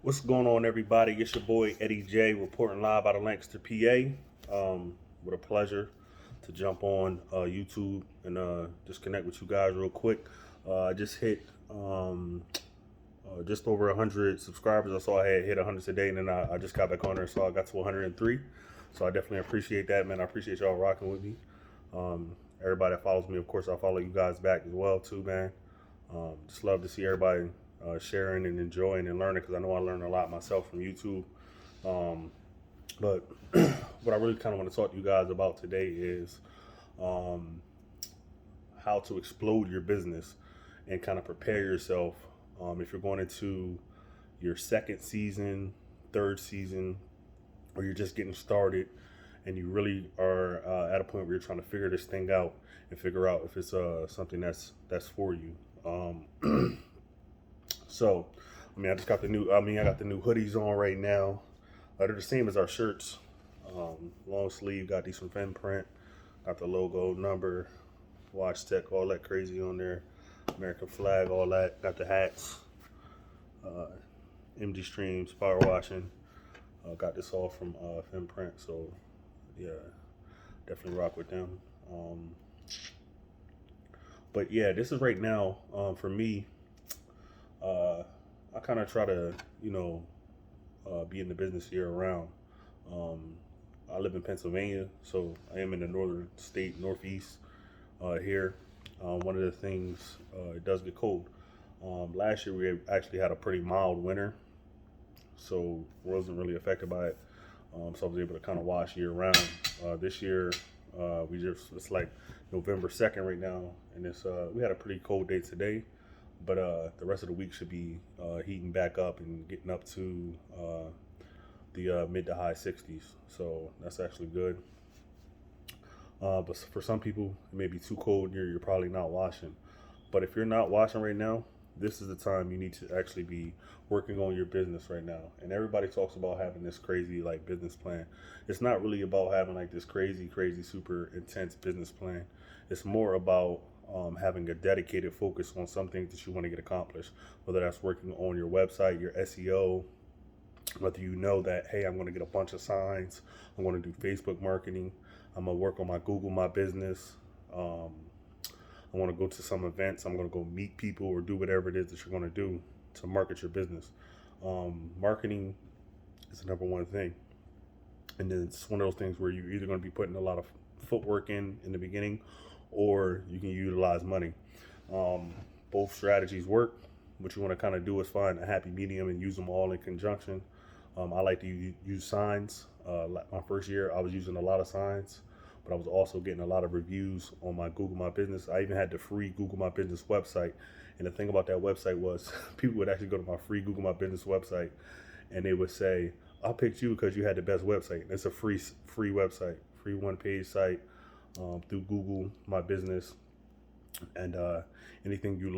What's going on, everybody? It's your boy Eddie J reporting live out of Lancaster, PA. With a pleasure to jump on YouTube and just connect with you guys real quick. I just hit just over 100 subscribers. I saw I had hit 100 today, and then I just got back on there, so I got to 103. So I definitely appreciate that, man. I appreciate y'all rocking with me. Everybody that follows me, of course, I follow you guys back as well, too, man. Just love to see everybody sharing and enjoying and learning, because I know I learned a lot myself from YouTube. But what I really kind of want to talk to you guys about today is how to explode your business and kind of prepare yourself if you're going into your second season, third season, or you're just getting started and you really are at a point where you're trying to figure this thing out and figure out if it's something that's for you. So, I mean, I got the new hoodies on right now. They're the same as our shirts. Long sleeve, got these from Fin Print. Got the logo, number, watch tech, all that crazy on there. American flag, all that. Got the hats. MD Streams, power washing. Got this all from Fin Print. So, yeah, definitely rock with them. But yeah, this is right now for me. I kind of try to, be in the business year round. I live in Pennsylvania, so I am in the northern state, northeast here. One of the things, it does get cold. Last year we actually had a pretty mild winter, so wasn't really affected by it. So I was able to kind of wash year round. This year, it's like November 2nd right now, and we had a pretty cold day today. But the rest of the week should be heating back up and getting up to the mid to high 60s. So that's actually good. But for some people, it may be too cold. You're probably not washing. But if you're not washing right now, this is the time you need to actually be working on your business right now. And everybody talks about having this crazy business plan. It's not really about having this crazy, super intense business plan. It's more about having a dedicated focus on something that you want to get accomplished, whether that's working on your website, your SEO, whether you know that, hey, I'm going to get a bunch of signs, I'm going to do Facebook marketing, I'm going to work on my Google My Business, I want to go to some events, I'm going to go meet people or do whatever it is that you're going to do to market your business. Marketing is the number one thing. And then it's one of those things where you're either going to be putting a lot of footwork in the beginning, or you can utilize money. Both strategies work. What you want to kind of do is find a happy medium and use them all in conjunction. I like to use signs. My first year, I was using a lot of signs, but I was also getting a lot of reviews on my Google My Business. I even had the free Google My Business website. And the thing about that website was people would actually go to my free Google My Business website and they would say, I picked you because you had the best website. And it's a free website, free one-page site. Through Google My Business, and anything you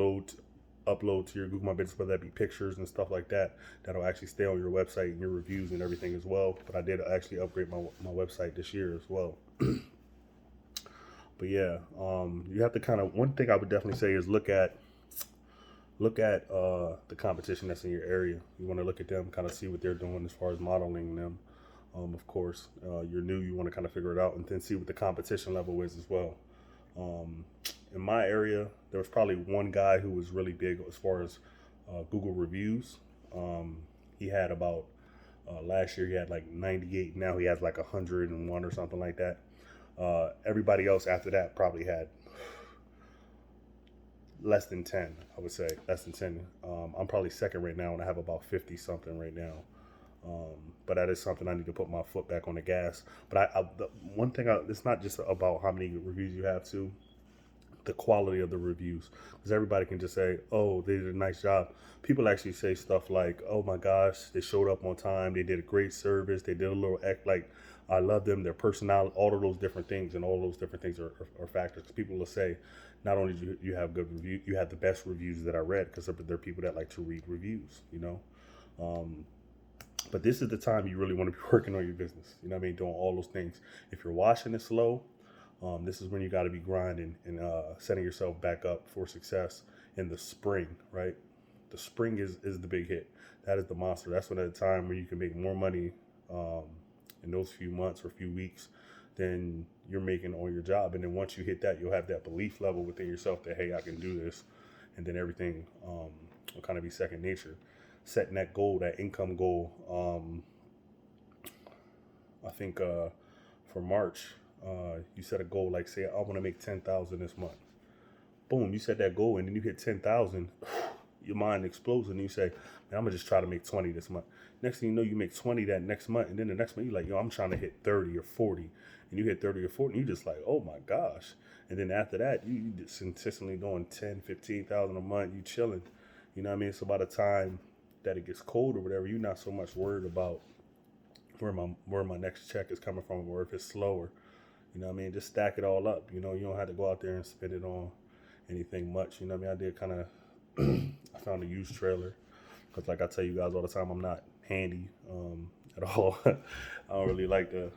upload to your Google My Business, whether that be pictures and stuff like that, that'll actually stay on your website and your reviews and everything as well. But I did actually upgrade my website this year as well. But yeah, you have to one thing I would definitely say is look at the competition that's in your area. You want to look at them, kind of see what they're doing as far as modeling them. Of course, you're new, you want to kind of figure it out and then see what the competition level is as well. In my area, there was probably one guy who was really big as far as Google reviews. He had about, last year he had 98, now he has 101 or something like that. Everybody else after that probably had less than 10, I would say, less than 10. I'm probably second right now, and I have about 50 something right now. But that is something I need to put my foot back on the gas. But the one thing, it's not just about how many reviews you have too, the quality of the reviews. Because everybody can just say, oh, they did a nice job. People actually say stuff like, oh my gosh, they showed up on time, they did a great service, they did a little act I love them, their personality, all of those different things. And all those different things are factors. Because people will say, not only do you have good reviews, you have the best reviews that I read, because there are people that like to read reviews, But this is the time you really want to be working on your business. You know what I mean? Doing all those things. If you're washing it slow, this is when you got to be grinding and setting yourself back up for success in the spring, right? the spring is the big hit. That is the monster. That's when at a time where you can make more money um, in those few months or few weeks than you're making on your job. And then once you hit that, you'll have that belief level within yourself that, hey, I can do this. And then everything will kind of be second nature. Setting that goal, that income goal. I think for March, you set a goal like, say, I want to make 10,000 this month. Boom, you set that goal, and then you hit 10,000. Your mind explodes, and you say, man, I'm gonna just try to make 20 this month. Next thing you know, you make 20 that next month, and then the next month you're like, yo, I'm trying to hit 30 or 40, and you hit 30 or 40, and you just like, oh my gosh. And then after that, you just consistently doing 10, 15,000 a month. You chilling, you know what I mean? So by the time that it gets cold or whatever, you're not so much worried about where my next check is coming from, or if it's slower. You know what I mean? Just stack it all up. You know, you don't have to go out there and spend it on anything much. You know what I mean? I did kind of, I found a used trailer because, like I tell you guys all the time, I'm not handy at all. I don't really like to,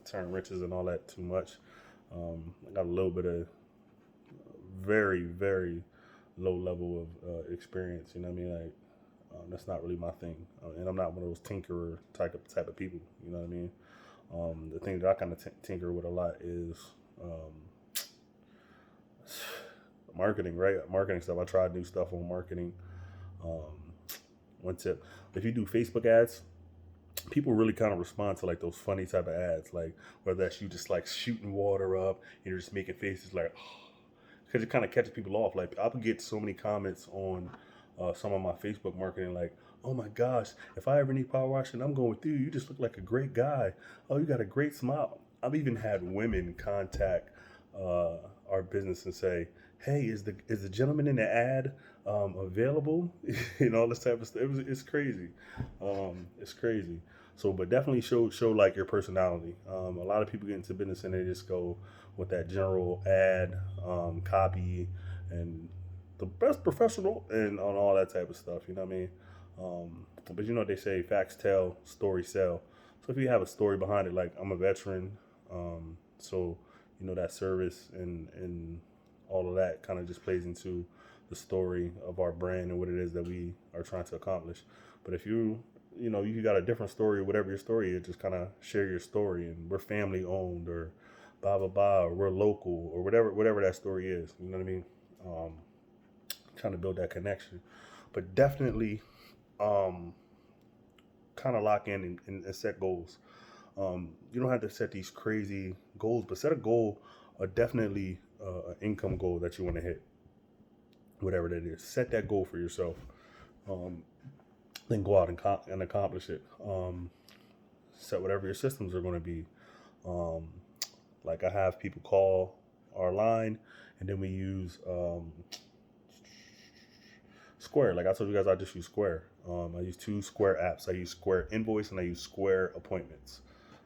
turn wrenches and all that too much. I got a little bit of very, very low level of experience. You know what I mean? Like, that's not really my thing. And I'm not one of those tinkerer type of people. You know what I mean? The thing that I kind of tinker with a lot is marketing, right? Marketing stuff. I tried new stuff on marketing. One tip: if you do Facebook ads, people really kind of respond to like those funny type of ads, like whether that's you just like shooting water up and you're just making faces like, because it kind of catches people off. Like I would get so many comments on some of my Facebook marketing, like, oh my gosh, if I ever need power washing, I'm going with you. You just look like a great guy. Oh, you got a great smile. I've even had women contact our business and say, hey, is the gentleman in the ad available? All this type of stuff. It's crazy. It's crazy. So, but definitely show like your personality. A lot of people get into business and they just go with that general ad copy and the best professional and on all that type of stuff. You know what I mean? But they say facts tell, stories sell. So if you have a story behind it, like I'm a veteran, so that service and all of that kind of just plays into the story of our brand and what it is that we are trying to accomplish. But if you got a different story, whatever your story is, just kind of share your story, and we're family owned or blah blah blah, or we're local or whatever that story is. You know what I mean? Trying to build that connection, but definitely kind of lock in and set goals. You don't have to set these crazy goals, but set a goal, definitely an income goal that you want to hit, whatever that is. Set that goal for yourself. Then go out and accomplish it. Set whatever your systems are going to be. Like I have people call our line, and then we use Square. Like I told you guys, I just use Square. I use 2 Square apps. I use Square Invoice and I use Square Appointments.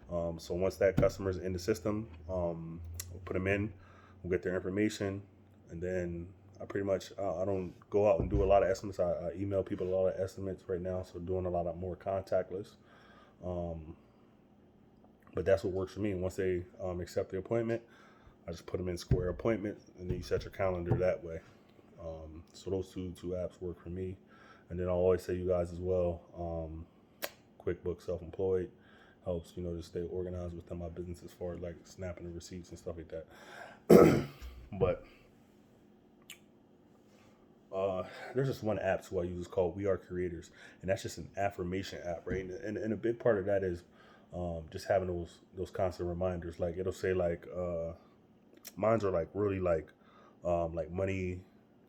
So once that customer's in the system, we'll put them in, we'll get their information, and then I pretty much, I don't go out and do a lot of estimates. I email people a lot of estimates right now, so doing a lot of more contactless. But that's what works for me. And once they accept the appointment, I just put them in Square Appointment, and then you set your calendar that way. So those two apps work for me. And then I'll always say you guys as well, QuickBooks Self-Employed helps, to stay organized within my business as far as like snapping the receipts and stuff like that. But there's just one app I use called We Are Creators, and that's just an affirmation app, right? And a big part of that is just having those constant reminders. Like it'll say like mine's are like really like money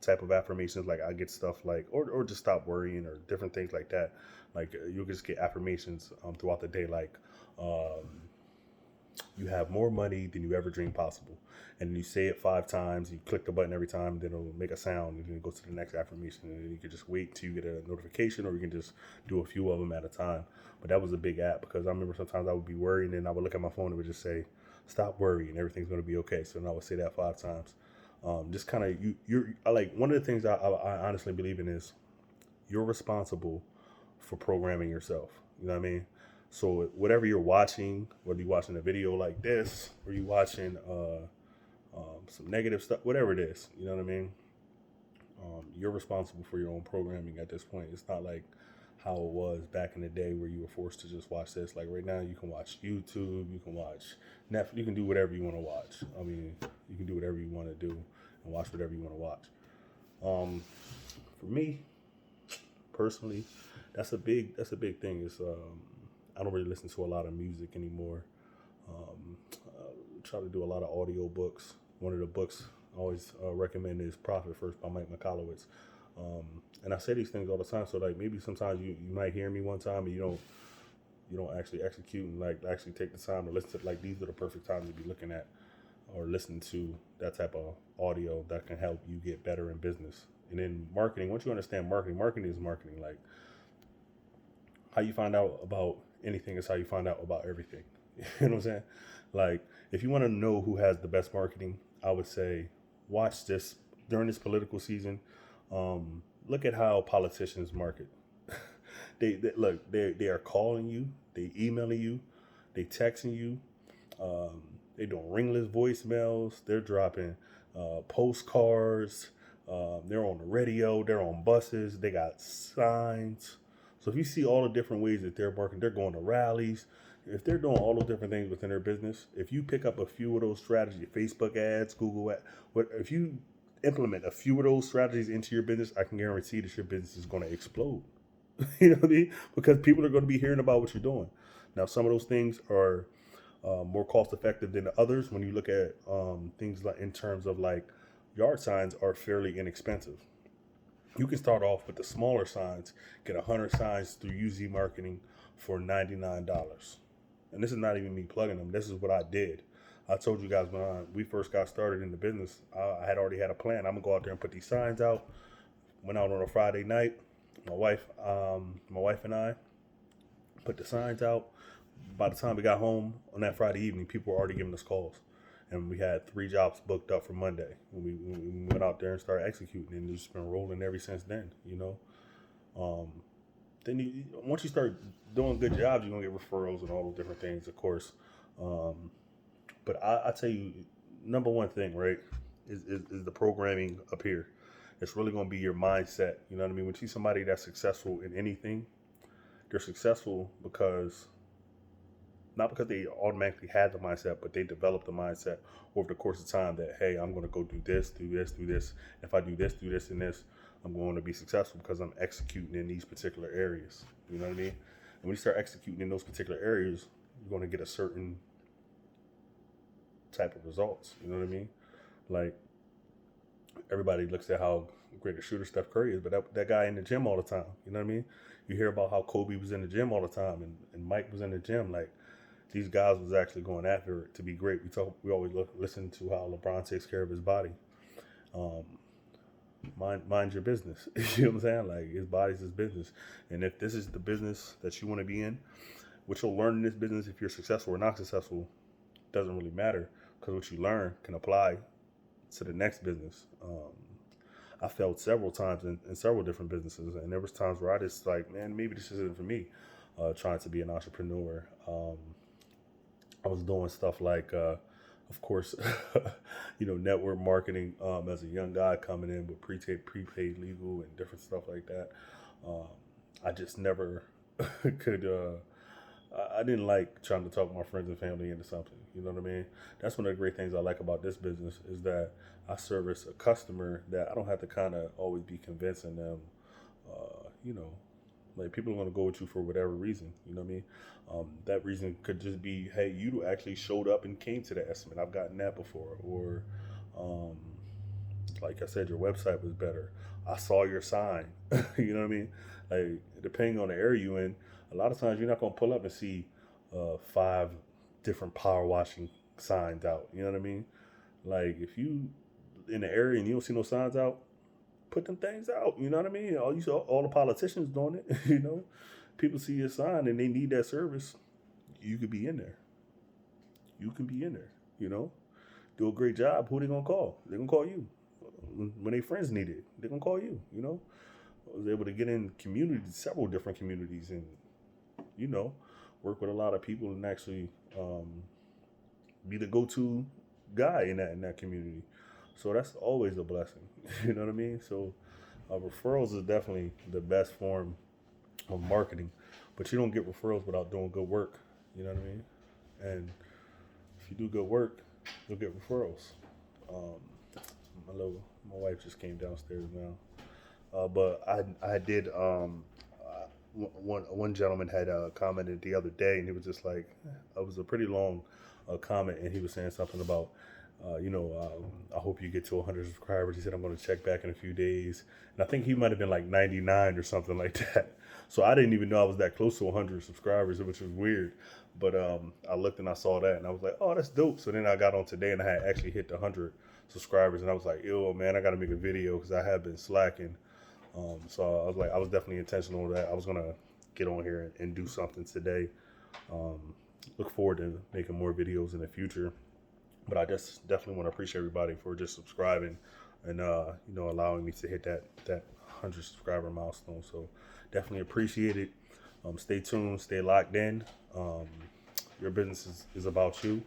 type of affirmations. Like I get stuff like or just stop worrying or different things like that. Like you'll just get affirmations throughout the day, like you have more money than you ever dreamed possible. And you say it 5 times, you click the button every time, then it'll make a sound, and then it goes to the next affirmation. And then you can just wait till you get a notification, or you can just do a few of them at a time. But that was a big app, because I remember sometimes I would be worried, and I would look at my phone and it would just say, stop worrying, everything's going to be okay. So then I would say that 5 times. Just kind of, I like, one of the things I honestly believe in is you're responsible for programming yourself. You know what I mean? So whatever you're watching, whether you're watching a video like this, or you're watching some negative stuff, whatever it is, you know what I mean? You're responsible for your own programming at this point. It's not like how it was back in the day where you were forced to just watch this. Like right now, you can watch YouTube, you can watch Netflix, you can do whatever you want to watch. I mean, you can do whatever you want to do and watch whatever you want to watch. Um, for me personally, that's a big thing. It's I don't really listen to a lot of music anymore. Try to do a lot of audio books. One of the books I always recommend is Profit First by Mike McCallowitz. Um, and I say these things all the time. So like maybe sometimes you might hear me one time and you don't actually execute and like actually take the time to listen to, like, these are the perfect times to be looking at or listening to that type of audio that can help you get better in business. And then marketing, once you understand marketing is marketing. Like how you find out about anything is how you find out about everything. You know what I'm saying? Like if you want to know who has the best marketing, I would say watch this during this political season. Look at how politicians market. They look. They are calling you. They emailing you. They texting you. Um, they doing ringless voicemails. They're dropping postcards. They're on the radio. They're on buses. They got signs. So if you see all the different ways that they're working, they're going to rallies. If they're doing all those different things within their business, if you pick up a few of those strategies, Facebook ads, Google ads, if you implement a few of those strategies into your business, I can guarantee that your business is going to explode. You know what I mean? Because people are going to be hearing about what you're doing. Now, some of those things are more cost effective than others. When you look at things like in terms of like yard signs are fairly inexpensive. You can start off with the smaller signs, get 100 signs through UZ marketing for $99. And this is not even me plugging them. This is what I did. I told you guys when we first got started in the business, I had already had a plan. I'm gonna go out there and put these signs out. Went out on a Friday night. My wife and I put the signs out. By the time we got home on that Friday evening, people were already giving us calls, and we had 3 jobs booked up for Monday. We went out there and started executing, and it's been rolling ever since then. Um, then once you start doing good jobs, you're gonna get referrals and all those different things, of course. Um, but I tell you, number one thing, right, is the programming up here. It's really going to be your mindset. You know what I mean? When you see somebody that's successful in anything, they're successful because not because they automatically had the mindset, but they developed the mindset over the course of time that, hey, I'm going to go do this, do this, do this. If I do this, and this, I'm going to be successful because I'm executing in these particular areas. You know what I mean? And when you start executing in those particular areas, you're going to get a certain type of results. You know what I mean? Like everybody looks at how great a shooter Steph Curry is, but that guy in the gym all the time. You know what I mean? You hear about how Kobe was in the gym all the time, and Mike was in the gym. Like these guys was actually going after it to be great. We always listen to how LeBron takes care of his body. Um, mind your business. You know what I'm saying? Like his body's his business, and if this is the business that you want to be in, what you'll learn in this business, if you're successful or not successful, doesn't really matter because what you learn can apply to the next business. I failed several times in several different businesses, and there was times where I just like, man, maybe this isn't for me. Trying to be an entrepreneur, I was doing stuff like, of course, network marketing as a young guy coming in with prepaid legal and different stuff like that. Um, I just never could. I didn't like trying to talk my friends and family into something. You know what I mean? That's one of the great things I like about this business is that I service a customer that I don't have to kind of always be convincing them. Uh, you know, like people are going to go with you for whatever reason. You know what I mean? That reason could just be, hey, you actually showed up and came to the estimate. I've gotten that before. Or, um, like I said, your website was better. I saw your sign. You know what I mean? Like depending on the area you in, a lot of times you're not gonna pull up and see 5 different power washing signs out. You know what I mean? Like if you in the area and you don't see no signs out, put them things out. You know what I mean? All the politicians doing it. People see your sign and they need that service. You could be in there. You can be in there. You know, do a great job. Who they gonna call? They're gonna call you. When their friends need it, they're gonna call you. I was able to get in communities, several different communities, and you know, work with a lot of people and actually be the go-to guy in that community. So that's always a blessing. You know what I mean? So Referrals is definitely the best form of marketing, but you don't get referrals without doing good work. You know what I mean? And if you do good work, you'll get referrals. Um, my wife just came downstairs now, but I did. One gentleman had commented the other day, and he was just like, it was a pretty long comment, and he was saying something about, I hope you get to 100 subscribers. He said, I'm going to check back in a few days. And I think he might have been like 99 or something like that. So I didn't even know I was that close to 100 subscribers, which was weird. But I looked and I saw that, and I was like, oh, that's dope. So then I got on today, and I had actually hit the 100 subscribers, and I was like, yo, man, I got to make a video because I have been slacking. So I was definitely intentional with that. I was going to get on here and do something today. Look forward to making more videos in the future. But I just definitely want to appreciate everybody for just subscribing and allowing me to hit that 100 subscriber milestone. So definitely appreciate it. Stay tuned, stay locked in. Your business is about you,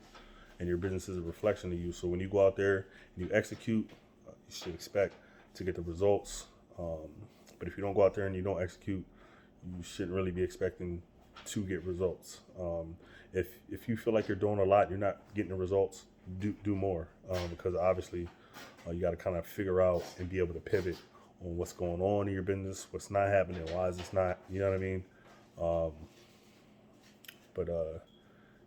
and your business is a reflection of you. So when you go out there and you execute, you should expect to get the results. But if you don't go out there and you don't execute, you shouldn't really be expecting to get results. If you feel like you're doing a lot, you're not getting the results, do more, because obviously you got to kind of figure out and be able to pivot on what's going on in your business, what's not happening, why is this not, you know what I mean? But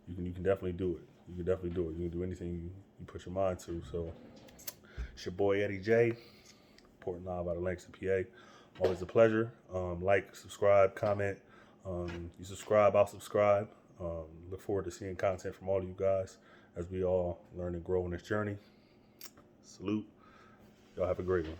you can definitely do it. You can definitely do it. You can do anything you put your mind to. So it's your boy Eddie J, reporting live out of Langston, PA. Always a pleasure. Like, subscribe, comment. You subscribe, I'll subscribe. Look forward to seeing content from all of you guys as we all learn and grow in this journey. Salute. Y'all have a great one.